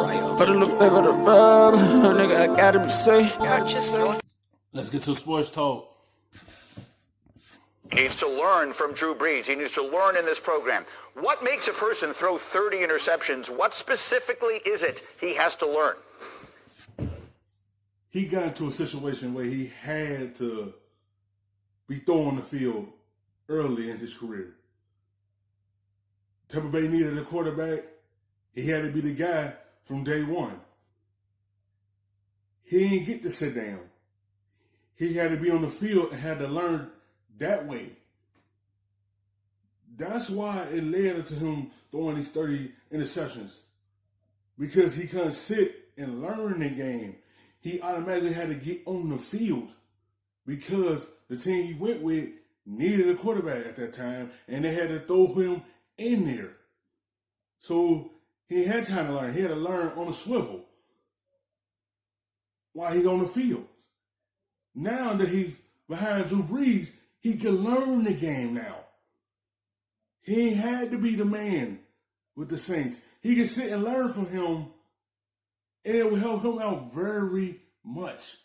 Put a little bit of the rub, nigga, I gotta be safe. Let's get to sports talk. He needs to learn from Drew Bree. He needs to learn in this program. What makes a person throw 30 interceptions? What specifically is it he has to learn? He got into a situation where he had to be thrown on the field early in his career. Tampa Bay needed a quarterback. He had to be the guy from day one. He didn't get to sit down. He had to be on the field and had to learn that way. That's why it led to him throwing these 30 interceptions. Because he couldn't sit and learn the game. He automatically had to get on the field because the team he went with needed a quarterback at that time, and they had to throw him in there. So he had time to learn. He had to learn on a swivel while he's on the field. Now that he's behind Drew Brees, he can learn the game now. He ain't had to be the man with the Saints. He can sit and learn from him, and it will help him out very much.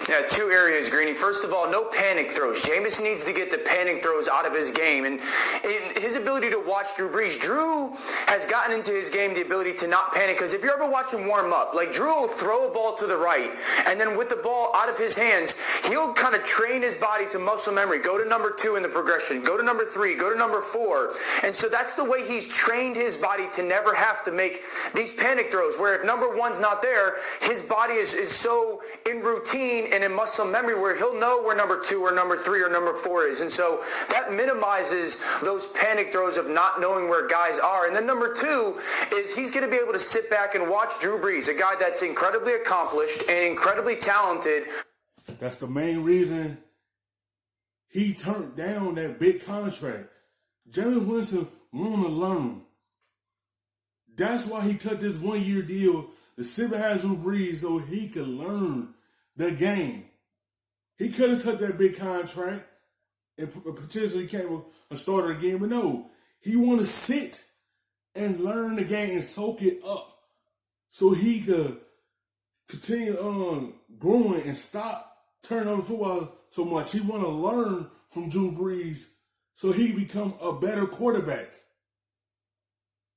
Yeah, two areas, Greeny. First of all, no panic throws. Jameis needs to get the panic throws out of his game. And his ability to watch Drew Brees. Drew has gotten into his game the ability to not panic. Because if you ever watch him warm up, like Drew will throw a ball to the right. And then with the ball out of his hands, he'll kind of train his body to muscle memory. Go to number 2 in the progression. Go to number 3. Go to number 4. And so that's the way he's trained his body to never have to make these panic throws. Where if number 1's not there, his body is so in routine and in muscle memory where he'll know where number 2 or number 3 or number 4 is. And so that minimizes those panic throws of not knowing where guys are. And then number 2 is he's going to be able to sit back and watch Drew Brees, a guy that's incredibly accomplished and incredibly talented. That's the main reason he turned down that big contract. Jameis Winston wanted to learn. That's why he took this 1-year deal to sit behind Drew Brees so he could learn the game. He could have took that big contract and potentially became a starter again, but no. He want to sit and learn the game and soak it up so he could continue on growing and stop turning on the football so much. He want to learn from Drew Brees so he become a better quarterback.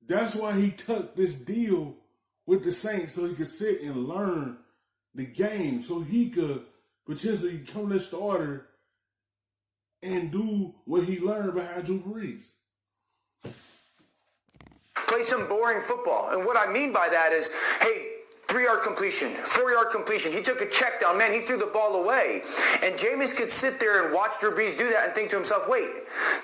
That's why he took this deal with the Saints so he could sit and learn the game so he could potentially become the starter and do what he learned behind Drew Brees. Play some boring football. And what I mean by that is, hey, 3-yard completion, 4-yard completion. He took a check down. Man, he threw the ball away. And Jameis could sit there and watch Drew Brees do that and think to himself, wait,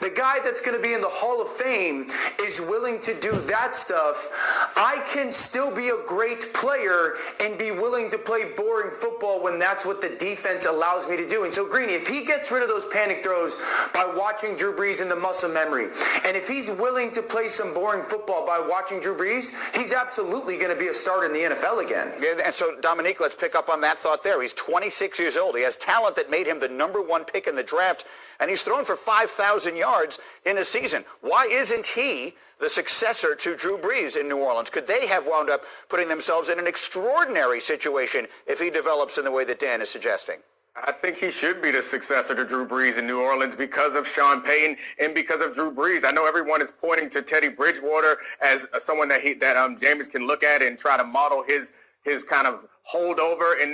the guy that's going to be in the Hall of Fame is willing to do that stuff. I can still be a great player and be willing to play boring football when that's what the defense allows me to do. And so, Greeny, if he gets rid of those panic throws by watching Drew Brees in the muscle memory, and if he's willing to play some boring football by watching Drew Brees, he's absolutely going to be a starter in the NFL again. Yeah, and so, Dominique, let's pick up on that thought there. He's 26 years old. He has talent that made him the number 1 pick in the draft, and he's thrown for 5,000 yards in a season. Why isn't he the successor to Drew Brees in New Orleans? Could they have wound up putting themselves in an extraordinary situation if he develops in the way that Dan is suggesting? I think he should be the successor to Drew Brees in New Orleans because of Sean Payton and because of Drew Brees. I know everyone is pointing to Teddy Bridgewater as someone that Jameis can look at and try to model his kind of holdover in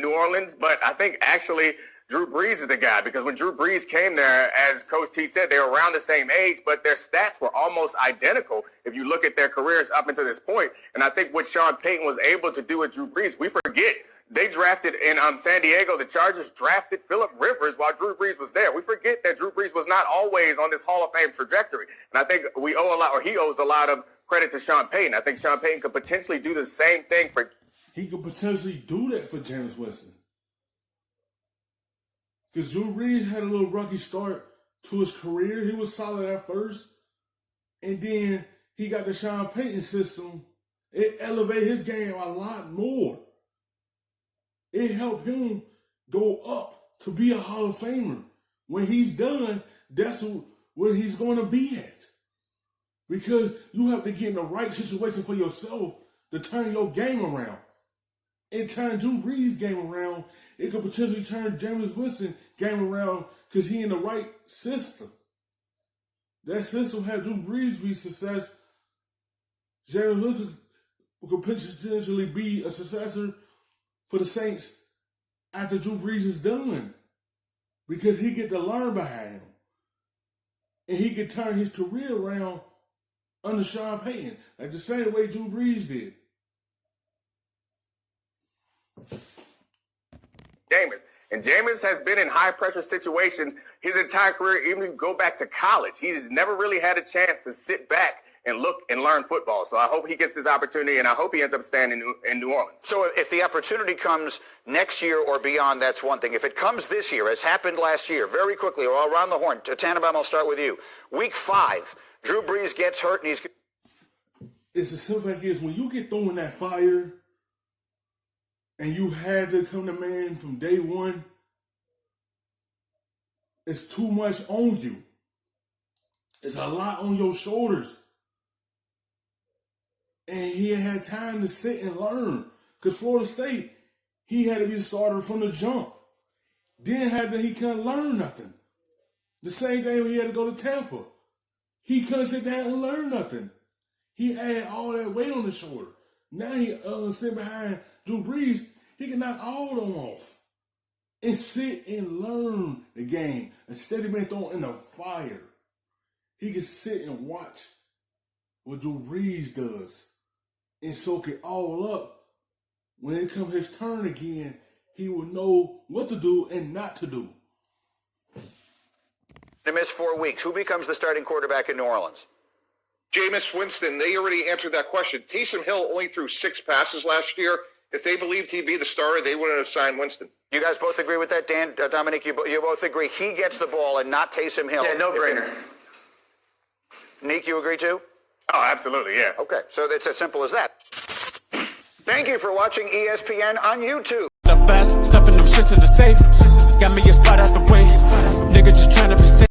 New Orleans, but I think actually Drew Brees is the guy because when Drew Brees came there, as Coach T said, they were around the same age, but their stats were almost identical if you look at their careers up until this point. And I think what Sean Payton was able to do with Drew Brees, we forget. They drafted in San Diego, the Chargers drafted Phillip Rivers while Drew Brees was there. We forget that Drew Brees was not always on this Hall of Fame trajectory. And I think we owe a lot, or he owes a lot of credit to Sean Payton. I think Sean Payton could potentially do the same thing for. He could potentially do that for Jameis Winston. Because Drew Brees had a little rocky start to his career. He was solid at first. And then he got the Sean Payton system. It elevated his game a lot more. It helped him go up to be a Hall of Famer. When he's done, that's where he's going to be at. Because you have to get in the right situation for yourself to turn your game around. And turn Drew Brees' game around, it could potentially turn Jameis Winston game around because he in the right system. That system had Drew Brees be success. Jameis Winston could potentially be a successor for the Saints after Drew Brees is done. Because he get to learn behind him. And he could turn his career around under Sean Payton, like the same way Drew Brees did. Jameis. And Jameis has been in high-pressure situations his entire career, even if you go back to college. He's never really had a chance to sit back and look and learn football. So I hope he gets this opportunity, and I hope he ends up staying in New Orleans. So if the opportunity comes next year or beyond, that's one thing. If it comes this year, as happened last year, very quickly, or around the horn, Tannenbaum, I'll start with you. Week 5, Drew Brees gets hurt, and he's... It's as simple as when you get thrown in that fire and you had to come to man from day one, it's too much on you. It's a lot on your shoulders. And he had time to sit and learn. Because Florida State, he had to be the starter from the jump. Then he couldn't learn nothing. The same thing when he had to go to Tampa. He couldn't sit down and learn nothing. He had all that weight on his shoulder. Now he sitting behind Drew Brees. He can knock all of them off and sit and learn the game instead of being thrown in the fire. He can sit and watch what Drew Brees does and soak it all up. When it comes his turn again, he will know what to do and not to do. They missed 4 weeks. Who becomes the starting quarterback in New Orleans? Jameis Winston, they already answered that question. Taysom Hill only threw 6 passes last year. If they believed he'd be the starter, they wouldn't have signed Winston. You guys both agree with that, Dan? Dominic, you both agree he gets the ball and not Taysom Hill? Yeah, no-brainer. Nick, you agree too? Oh, absolutely, yeah. Okay, so it's as simple as that. Thank you for watching ESPN on YouTube. The best, stuffing them shits in the safe. Got me a spot out the way. Nigga just trying to be safe.